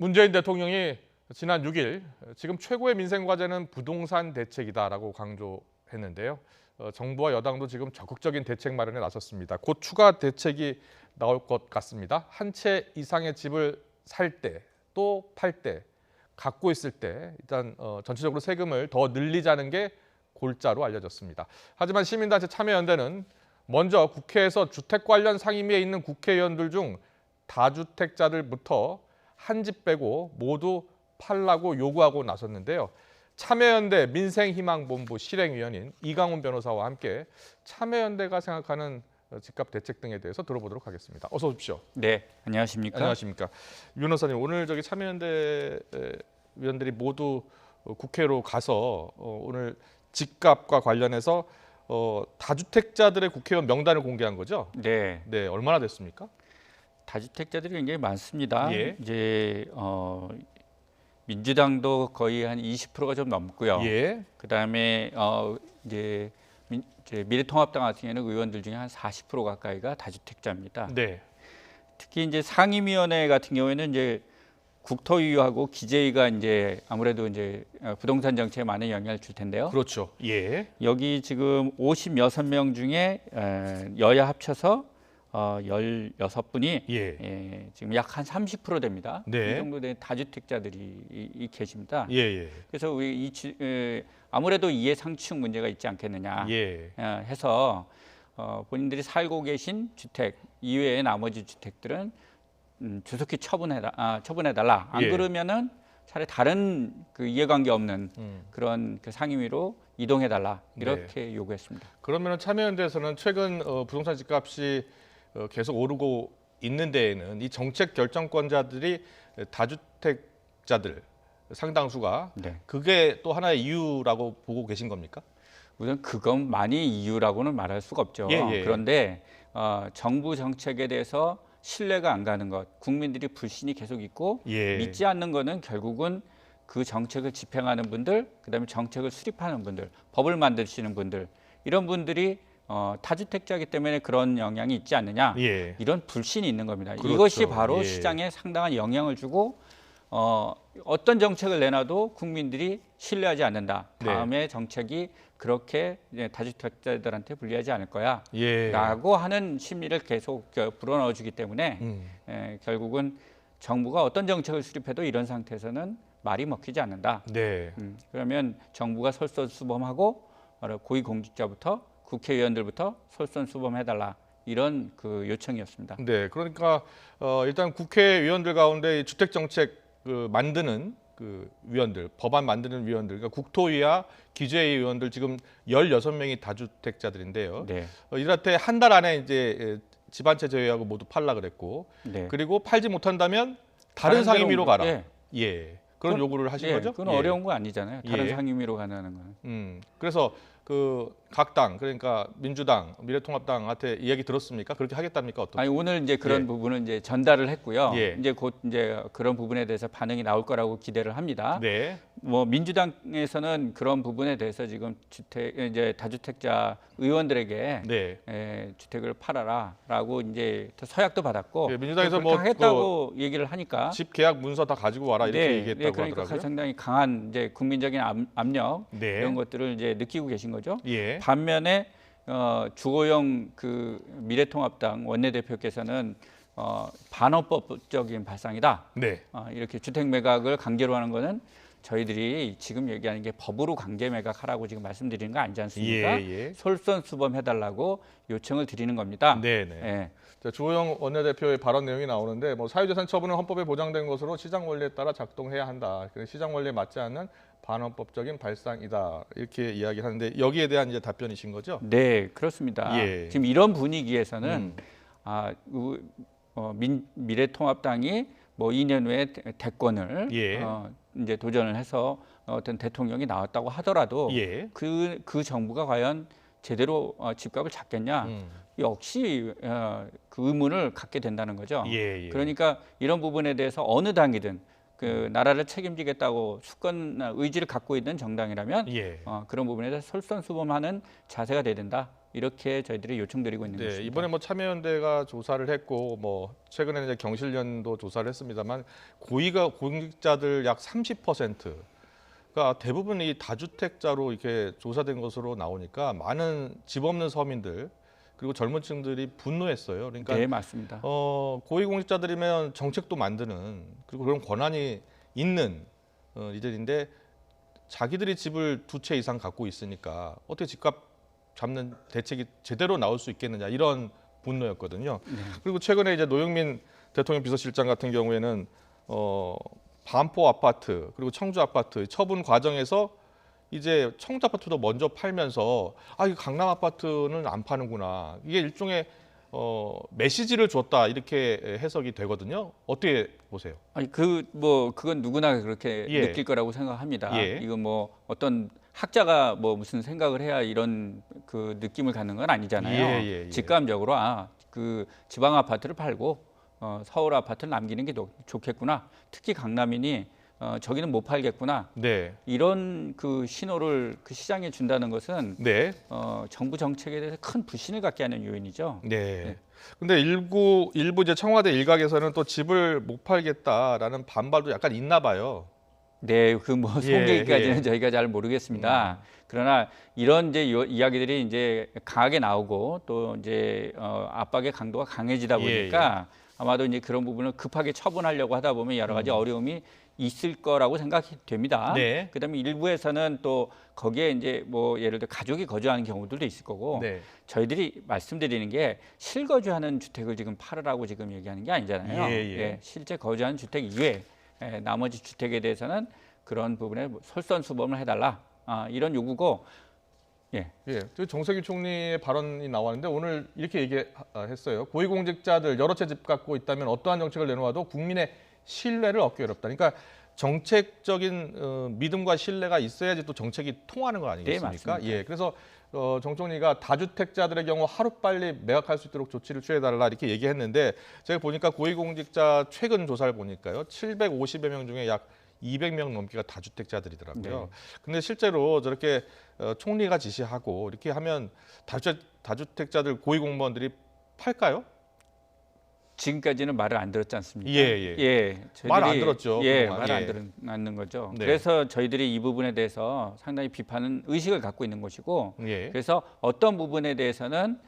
문재인 대통령이 지난 6일 지금 최고의 민생 과제는 부동산 대책이다라고 강조했는데요. 정부와 여당도 지금 적극적인 대책 마련에 나섰습니다. 곧 추가 대책이 나올 것 같습니다. 한 채 이상의 집을 살 때, 또 팔 때, 갖고 있을 때 일단 전체적으로 세금을 더 늘리자는 게 골자로 알려졌습니다. 하지만 시민단체 참여연대는 먼저 국회에서 주택 관련 상임위에 있는 국회의원들 중 다주택자들부터 한 집 빼고 모두 팔라고 요구하고 나섰는데요. 참여연대 민생희망본부 실행위원인 이강훈 변호사와 함께 참여연대가 생각하는 집값 대책 등에 대해서 들어보도록 하겠습니다. 어서 오십시오. 네, 안녕하십니까? 안녕하십니까? 유 변호사님, 오늘 참여연대 위원들이 모두 국회로 가서 오늘 집값과 관련해서 다주택자들의 국회의원 명단을 공개한 거죠? 네, 네, 얼마나 됐습니까? 다주택자들이 굉장히 많습니다. 예. 이제 민주당도 거의 한 20%가 좀 넘고요. 예. 그다음에 이제 미래통합당 같은 경우에는 의원들 중에 한 40% 가까이가 다주택자입니다. 네. 특히 이제 상임위원회 같은 경우에는 이제 국토위하고 기재위가 이제 아무래도 이제 부동산 정책에 많은 영향을 줄 텐데요. 그렇죠. 예. 여기 지금 56명 중에 여야 합쳐서 16분이 예. 지금 약 한 30% 됩니다. 네. 이 정도 된 다주택자들이 계십니다. 예. 그래서 우리 아무래도 이해상충 문제가 있지 않겠느냐 예. 해서 본인들이 살고 계신 주택 이외의 나머지 주택들은 조속히 처분해달라. 안 예. 그러면은 차라리 다른 그 이해관계 없는 그런 그 상임위로 이동해달라 이렇게 요구했습니다. 그러면 참여연대에서는 최근 부동산 집값이 계속 오르고 있는 데에는 이 정책 결정권자들이 다주택자들 상당수가 네. 그게 또 하나의 이유라고 보고 계신 겁니까? 우선 그건 많이 이유라고는 말할 수가 없죠. 예. 그런데 정부 정책에 대해서 신뢰가 안 가는 것, 국민들이 불신이 계속 있고 예. 믿지 않는 거는 결국은 그 정책을 집행하는 분들, 그다음에 정책을 수립하는 분들, 법을 만드시는 분들 이런 분들이 다주택자이기 때문에 그런 영향이 있지 않느냐 예. 이런 불신이 있는 겁니다. 그렇죠. 이것이 바로 예. 시장에 상당한 영향을 주고 어떤 정책을 내놔도 국민들이 신뢰하지 않는다. 네. 다음에 정책이 그렇게 다주택자들한테 불리하지 않을 거야 예. 라고 하는 심리를 계속 불어넣어 주기 때문에 결국은 정부가 어떤 정책을 수립해도 이런 상태에서는 말이 먹히지 않는다. 네. 그러면 정부가 솔선수범하고 고위공직자부터 국회의원들부터 솔선수범해달라 이런 그 요청이었습니다. 네. 그러니까 일단 국회의원들 가운데 주택 정책 만드는 그 위원들, 법안 만드는 위원들, 그러니까 국토위와 기재위 의원들 지금 16명이 다주택자들인데요. 네. 이렇게 한 달 안에 이제 집 한 채 제외하고 모두 팔라 그랬고, 네. 그리고 팔지 못한다면 다른 상임위로 가라. 예. 예. 그런 요구를 하신 거죠? 그건 예. 어려운 거 아니잖아요. 다른 예. 상임위로 가는 거는. 그래서 그 각 당, 그러니까 민주당, 미래통합당한테 이야기 들었습니까? 그렇게 하겠답니까? 어떻게? 아니 오늘 이제 그런 예. 부분은 이제 전달을 했고요. 예. 이제 곧 이제 그런 부분에 대해서 반응이 나올 거라고 기대를 합니다. 네. 뭐 민주당에서는 그런 부분에 대해서 지금 이제 다주택자 의원들에게 네. 주택을 팔아라라고 이제 서약도 받았고 예, 민주당에서 그렇게 뭐 하겠다고 얘기를 하니까 집 계약 문서 다 가지고 와라 이렇게 얘기했다고 그러니까 하더라고요. 상당히 강한 이제 국민적인 압력 네. 이런 것들을 이제 느끼고 계신 거죠. 예. 반면에 주호영 그 미래통합당 원내대표께서는 반헌법적인 발상이다. 네. 이렇게 주택 매각을 강제로 하는 거는 저희들이 지금 얘기하는 게 법으로 강제 매각하라고 지금 말씀드리는 거 아니지 않습니까? 예. 솔선수범해달라고 요청을 드리는 겁니다. 네네. 예. 자, 주호영 원내대표의 발언 내용이 나오는데 뭐 사유재산 처분은 헌법에 보장된 것으로 시장 원리에 따라 작동해야 한다. 시장 원리에 맞지 않는 반헌법적인 발상이다. 이렇게 이야기하는데 여기에 대한 이제 답변이신 거죠? 네, 그렇습니다. 예. 지금 이런 분위기에서는 미래통합당이 뭐 2년 후에 대권을 예. 이제 도전을 해서 어떤 대통령이 나왔다고 하더라도 예. 그 정부가 과연 제대로 집값을 잡겠냐? 역시 그 의문을 갖게 된다는 거죠. 예. 그러니까 이런 부분에 대해서 어느 당이든 그 나라를 책임지겠다고 수권 의지를 갖고 있는 정당이라면 예. 그런 부분에 대해서 솔선수범하는 자세가 돼야 된다. 이렇게 저희들이 요청드리고 있는 네, 것입니다. 이번에 뭐 참여연대가 조사를 했고 뭐 최근에는 이제 경실련도 조사를 했습니다만 고위공직자들 약 30%가 대부분 이 다주택자로 이렇게 조사된 것으로 나오니까 많은 집 없는 서민들 그리고 젊은층들이 분노했어요. 그러니까 네, 맞습니다. 고위공직자들이면 정책도 만드는 그리고 그런 권한이 있는 이들인데 자기들이 집을 2채 이상 갖고 있으니까 어떻게 집값 잡는 대책이 제대로 나올 수 있겠느냐 이런 분노였거든요. 그리고 최근에 이제 노영민 대통령 비서실장 같은 경우에는 반포 아파트 그리고 청주 아파트 처분 과정에서 이제 청주 아파트도 먼저 팔면서 이 강남 아파트는 안 파는구나. 이게 일종의 메시지를 줬다 이렇게 해석이 되거든요. 어떻게 보세요? 아니 그건 누구나 그렇게 예. 느낄 거라고 생각합니다. 예. 이거 뭐 어떤 학자가 뭐 무슨 생각을 해야 이런 그 느낌을 갖는 건 아니잖아요. 예. 직감적으로 그 지방 아파트를 팔고 서울 아파트를 남기는 게 좋겠구나. 특히 강남이니 저기는 못 팔겠구나. 네. 이런 그 신호를 그 시장에 준다는 것은 네. 정부 정책에 대해서 큰 불신을 갖게 하는 요인이죠. 네. 근데 일부 이제 청와대 일각에서는 또 집을 못 팔겠다라는 반발도 약간 있나 봐요. 네, 그 뭐 예, 통계까지는 예. 저희가 잘 모르겠습니다. 그러나 이런 이제 이야기들이 이제 강하게 나오고 또 이제 압박의 강도가 강해지다 보니까 아마도 이제 그런 부분을 급하게 처분하려고 하다 보면 여러 가지 어려움이 있을 거라고 생각이 됩니다. 네. 그다음에 일부에서는 또 거기에 이제 뭐 예를 들어 가족이 거주하는 경우들도 있을 거고 네. 저희들이 말씀드리는 게 실거주하는 주택을 지금 팔으라고 지금 얘기하는 게 아니잖아요. 예. 실제 거주하는 주택 이외에 나머지 주택에 대해서는 그런 부분에 솔선수범을 해달라 이런 요구고. 예, 저 정세균 총리의 발언이 나왔는데 오늘 이렇게 얘기했어요. 고위공직자들 여러 채 집 갖고 있다면 어떠한 정책을 내놓아도 국민의 신뢰를 얻기 어렵다. 그러니까 정책적인 믿음과 신뢰가 있어야지 또 정책이 통하는 거 아니겠습니까? 네, 맞습니다. 예, 그래서 정 총리가 다주택자들의 경우 하루빨리 매각할 수 있도록 조치를 취해달라 이렇게 얘기했는데 제가 보니까 고위공직자 최근 조사를 보니까요. 750여 명 중에 약 200명 넘기가 다주택자들이더라고요. 네. 근데 실제로 저렇게 총리가 지시하고 이렇게 하면 다주택자들 고위공무원들이 팔까요? 지금까지는 말을 안 들었지 않습니까? 저희들이 말 안 들었죠, 그동안. 말을 안 듣는 거죠. 네. 그래서 저희들이 이 부분에 대해서 상당히 비판은 의식을 갖고 있는 것이고, 예. 그래서 어떤 부분에 대해서는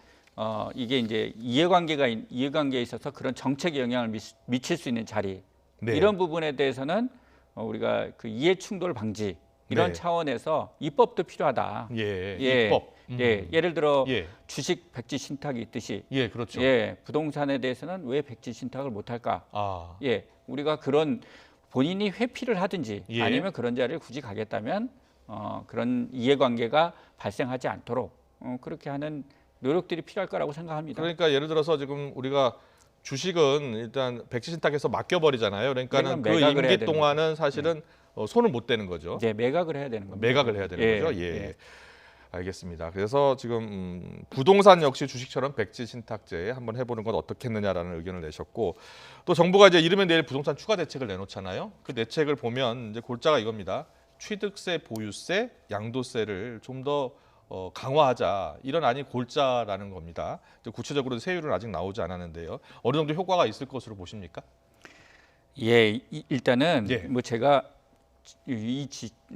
이게 이제 이해관계에 있어서 그런 정책에 영향을 미칠 수 있는 자리, 네. 이런 부분에 대해서는 우리가 그 이해 충돌 방지 이런 네. 차원에서 입법도 필요하다. 입법. 예를 들어 예. 주식 백지 신탁이 있듯이 그렇죠. 부동산에 대해서는 왜 백지 신탁을 못할까? 아, 우리가 그런 본인이 회피를 하든지 예. 아니면 그런 자리를 굳이 가겠다면 그런 이해관계가 발생하지 않도록 그렇게 하는 노력들이 필요할 거라고 생각합니다. 그러니까 예를 들어서 지금 우리가 주식은 일단 백지 신탁해서 맡겨버리잖아요. 그러니까는 그 매각을 해야 임기 되는 동안은 사실은 손을 못 대는 거죠. 매각을 해야 되는 겁니다. 매각을 해야 되는 거죠. 알겠습니다. 그래서 지금 부동산 역시 주식처럼 백지 신탁제 한번 해보는 건 어떻겠느냐라는 의견을 내셨고 또 정부가 이제 이르면 내일 부동산 추가 대책을 내놓잖아요. 그 대책을 보면 이제 골자가 이겁니다. 취득세, 보유세, 양도세를 좀 더 강화하자 이런 안이 골자라는 겁니다. 구체적으로 세율은 아직 나오지 않았는데요. 어느 정도 효과가 있을 것으로 보십니까? 일단은 예. 뭐 제가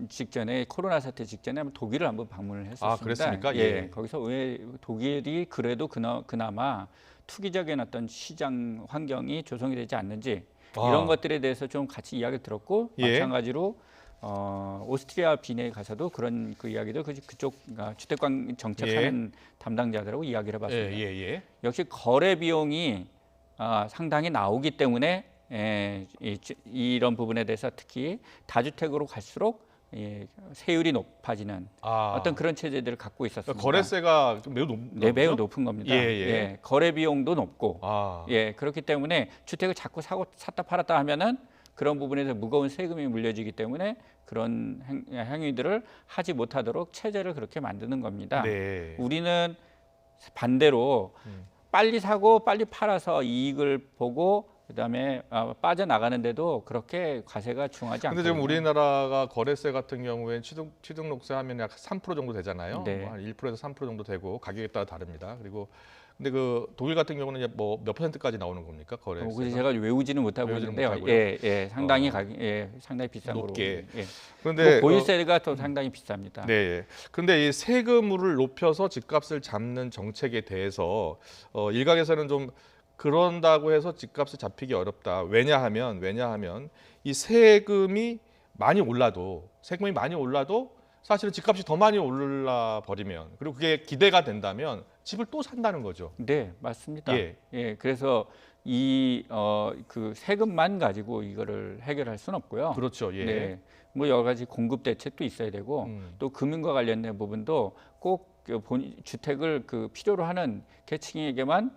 직전에 코로나 사태 직전에 독일을 한번 방문을 했었습니다. 그랬습니까? 예. 거기서 왜 독일이 그래도 그나마 투기적인 어떤 시장 환경이 조성이 되지 않는지 이런 것들에 대해서 좀 같이 이야기를 들었고 마찬가지로 오스트리아 빈에 가서도 그런 그 이야기도 그쪽 주택관 정책하는 담당자들하고 이야기를 해봤습니다. 역시 거래 비용이 상당히 나오기 때문에 이런 부분에 대해서 특히 다주택으로 갈수록 세율이 높아지는 어떤 그런 체제들을 갖고 있었습니다. 거래세가 좀 매우 높은 겁니다. 거래 비용도 높고 그렇기 때문에 주택을 자꾸 샀다 팔았다 하면은 그런 부분에서 무거운 세금이 물려지기 때문에 그런 행위들을 하지 못하도록 체제를 그렇게 만드는 겁니다. 우리는 반대로 빨리 사고 빨리 팔아서 이익을 보고 그다음에 빠져나가는데도 그렇게 과세가 중하지 근데 않거든요. 지금 우리나라가 거래세 같은 경우에 취득록세 하면 약 3% 정도 되잖아요. 네. 뭐 한 1%에서 3% 정도 되고 가격에 따라 다릅니다. 그리고 근데 그 독일 같은 경우는 이제 뭐 몇 %까지 나오는 겁니까? 거래세가? 그래서 제가 외우지는 못하고 외우지는 있는데요. 못하고요? 예, 상당히 상당히 비싼 거로. 높게. 예. 그런데 보유세가 또 상당히 비쌉니다. 네. 예. 근데 이 세금을 높여서 집값을 잡는 정책에 대해서 일각에서는 좀 그런다고 해서 집값을 잡히기 어렵다. 왜냐하면 이 세금이 많이 올라도 사실은 집값이 더 많이 올라 버리면 그리고 그게 기대가 된다면 집을 또 산다는 거죠. 네, 맞습니다. 예. 예, 그래서 그 세금만 가지고 이거를 해결할 수는 없고요. 그렇죠. 예. 네, 뭐 여러 가지 공급 대책도 있어야 되고 또 금융과 관련된 부분도 꼭 주택을 그 필요로 하는 계층에게만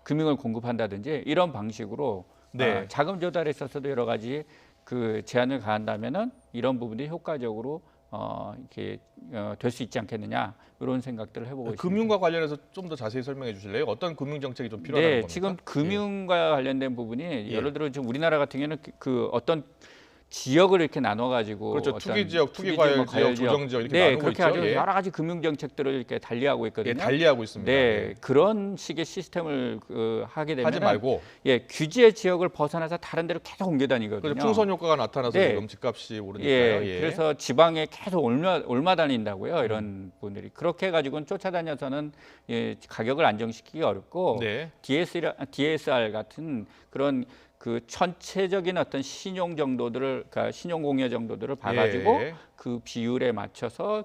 금융을 공급한다든지 이런 방식으로 네. 자금 조달에 있어서도 여러 가지 그 제한을 가한다면은 이런 부분이 효과적으로 이렇게 될 수 있지 않겠느냐 이런 생각들을 해보고 있습니다. 금융과 관련해서 좀 더 자세히 설명해 주실래요? 어떤 금융 정책이 좀 필요하다는 네, 겁니까? 지금 금융과 관련된 부분이 예. 예를 들어 지금 우리나라 같은 경우는 그 어떤 지역을 이렇게 나눠 가지고 그렇죠. 투기 지역, 투기 과열 지역, 조정 지역 이렇게 네, 나누고 그렇게 있죠. 아주 예. 여러 가지 금융 정책들을 이렇게 달리하고 있거든요. 예, 달리하고 있습니다. 네, 예. 그런 식의 시스템을 하게 되면 하지 말고 예, 규제 지역을 벗어나서 다른 데로 계속 옮겨 다니거든요. 그래서 풍선 효과가 나타나서 네. 지금 집값이 오르니까요. 예, 예. 그래서 지방에 계속 올마 다닌다고요. 이런 분들이 그렇게 해가지고는 쫓아다녀서는 가격을 안정시키기 어렵고 네. DSR 같은 그런 그 전체적인 어떤 신용 정도들을, 그러니까 신용 공여 정도들을 봐가지고 예. 그 비율에 맞춰서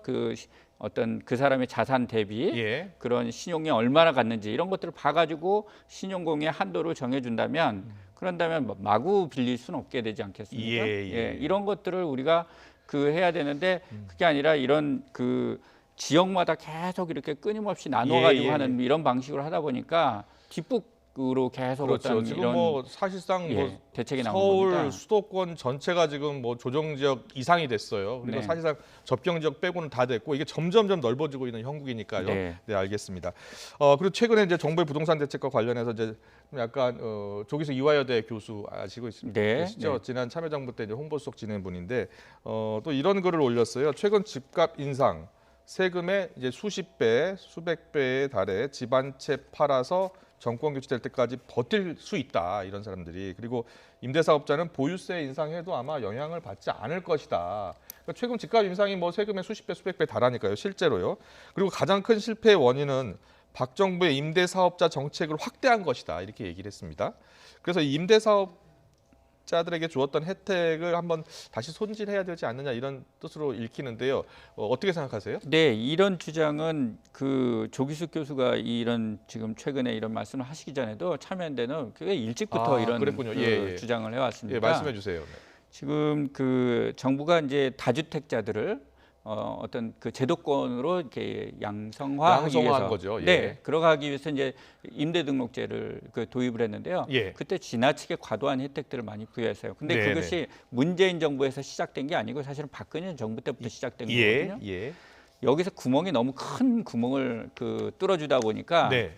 어떤 그 사람의 자산 대비 예. 그런 신용이 얼마나 갔는지 이런 것들을 봐가지고 신용 공여 한도를 정해준다면 그런다면 마구 빌릴 수는 없게 되지 않겠습니까? 예. 이런 것들을 우리가 해야 되는데 그게 아니라 이런 그 지역마다 계속 이렇게 끊임없이 나눠가지고 하는 이런 방식으로 하다 보니까 뒷북으로 계속 그렇죠. 어떤 지금 이런 뭐 사실상 뭐 대책이 나오는 서울 겁니다. 수도권 전체가 지금 뭐 조정 지역 이상이 됐어요. 그리고 네. 사실상 접경 지역 빼고는 다 됐고 이게 점점점 넓어지고 있는 형국이니까요. 네. 네, 알겠습니다. 그리고 최근에 이제 정부의 부동산 대책과 관련해서 이제 약간 조기석 이화여대 교수 아시고 네. 계시죠? 네. 지난 참여정부 때 이제 홍보수석 지낸 분인데 또 이런 글을 올렸어요. 최근 집값 인상 세금의 이제 수십 배, 수백 배에 달해 집 한 채 팔아서 정권 교체될 때까지 버틸 수 있다 이런 사람들이. 그리고 임대사업자는 보유세 인상해도 아마 영향을 받지 않을 것이다. 그러니까 최근 집값 인상이 뭐 세금의 수십 배, 수백 배 달하니까요, 실제로요. 그리고 가장 큰 실패의 원인은 박 정부의 임대사업자 정책을 확대한 것이다 이렇게 얘기를 했습니다. 그래서 이 임대사업자들에게 주었던 혜택을 한번 다시 손질해야 되지 않느냐 이런 뜻으로 읽히는데요. 어떻게 생각하세요? 네, 이런 주장은 그 조기숙 교수가 이런 지금 최근에 이런 말씀을 하시기 전에도 참여연대는 꽤 일찍부터 이런 그랬군요. 주장을 해왔습니다. 예, 말씀해 주세요. 네. 지금 그 정부가 이제 다주택자들을 어떤 그 제도권으로 이렇게 양성화하기 위해서 한 거죠. 예. 네, 그러기 위해서 이제 임대등록제를 도입을 했는데요. 예. 그때 지나치게 과도한 혜택들을 많이 부여했어요. 근데 네네. 그것이 문재인 정부에서 시작된 게 아니고 사실은 박근혜 정부 때부터 시작된 거거든요. 예. 여기서 구멍이 너무 큰 구멍을 뚫어주다 보니까 네.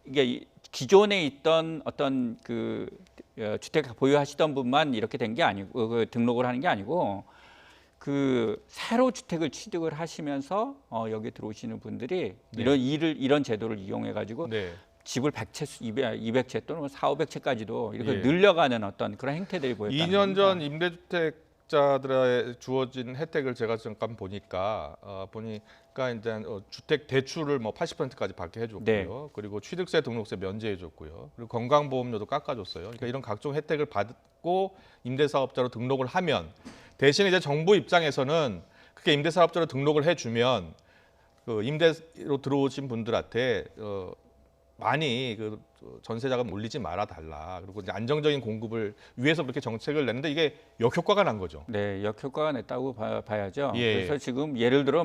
이게 기존에 있던 어떤 주택 보유하시던 분만 이렇게 된 게 아니고 등록을 하는 게 아니고 새로 주택을 취득을 하시면서 여기 들어오시는 분들이 네. 이런 제도를 이용해 가지고 네. 집을 100채, 200채 또는 4,500채까지도 이렇게 예. 늘려가는 어떤 그런 행태들이 보였다는 2년 전 겁니다. 임대주택자들에 주어진 혜택을 제가 잠깐 보니까 이제 주택 대출을 뭐 80%까지 받게 해줬고요. 네. 그리고 취득세, 등록세 면제해줬고요. 그리고 건강보험료도 깎아줬어요. 그러니까 이런 각종 혜택을 받고 임대사업자로 등록을 하면 대신 이제 정부 입장에서는 그게 임대사업자로 등록을 해주면 그 임대로 들어오신 분들한테 많이 전세자금 올리지 말아 달라. 그리고 이제 안정적인 공급을 위해서 그렇게 정책을 냈는데 이게 역효과가 난 거죠. 네, 역효과가 냈다고 봐야죠. 예. 그래서 지금 예를 들어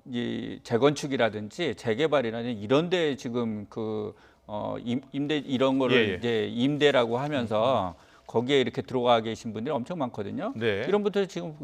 이 재건축이라든지 재개발이라든지 이런데 지금 임대 이런 거를 예. 이제 임대라고 하면서 거기에 이렇게 들어가 계신 분들이 엄청 많거든요. 네. 이런 분들 지금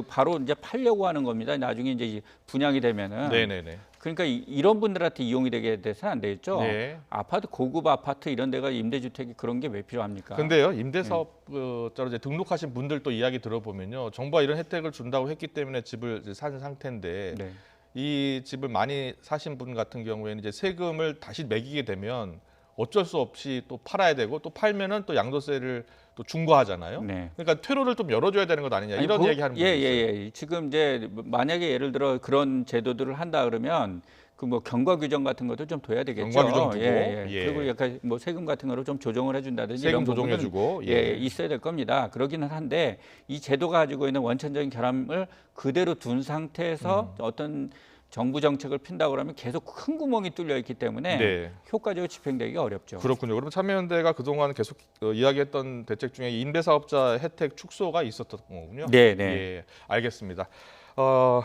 바로 이제 팔려고 하는 겁니다. 나중에 이제 분양이 되면은. 네네네. 그러니까 이런 분들한테 이용이 되게 돼서는 안 되겠죠. 네. 아파트 고급 아파트 이런 데가 임대주택이 그런 게 왜 필요합니까? 근데요, 임대사업자로 이제 등록하신 분들도 이야기 들어보면요, 정부가 이런 혜택을 준다고 했기 때문에 집을 이제 산 상태인데 네. 이 집을 많이 사신 분 같은 경우에는 이제 세금을 다시 매기게 되면 어쩔 수 없이 또 팔아야 되고 또 팔면은 또 양도세를 또 중과하잖아요. 네. 그러니까 퇴로를 좀 열어줘야 되는 것 아니냐 아니, 이런 얘기하는 분이 있어요. 예. 지금 이제 만약에 예를 들어 그런 제도들을 한다 그러면 그 뭐 경과 규정 같은 것도 좀 둬야 되겠죠. 경과 규정 두고, 예. 예. 그리고 약간 뭐 세금 같은 거를 좀 조정을 해준다든지 세금 이런 부분은 조정해주고, 예, 있어야 될 겁니다. 그러기는 한데 이 제도가 가지고 있는 원천적인 결함을 그대로 둔 상태에서 어떤 정부 정책을 핀다고 그러면 계속 큰 구멍이 뚫려 있기 때문에 네. 효과적으로 집행되기가 어렵죠. 그렇군요. 그러면 참여연대가 그동안 계속 이야기했던 대책 중에 임대사업자 혜택 축소가 있었던 거군요. 네. 예, 알겠습니다.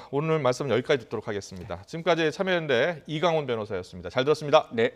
오늘 말씀 여기까지 듣도록 하겠습니다. 지금까지 참여연대 이강훈 변호사였습니다. 잘 들었습니다. 네.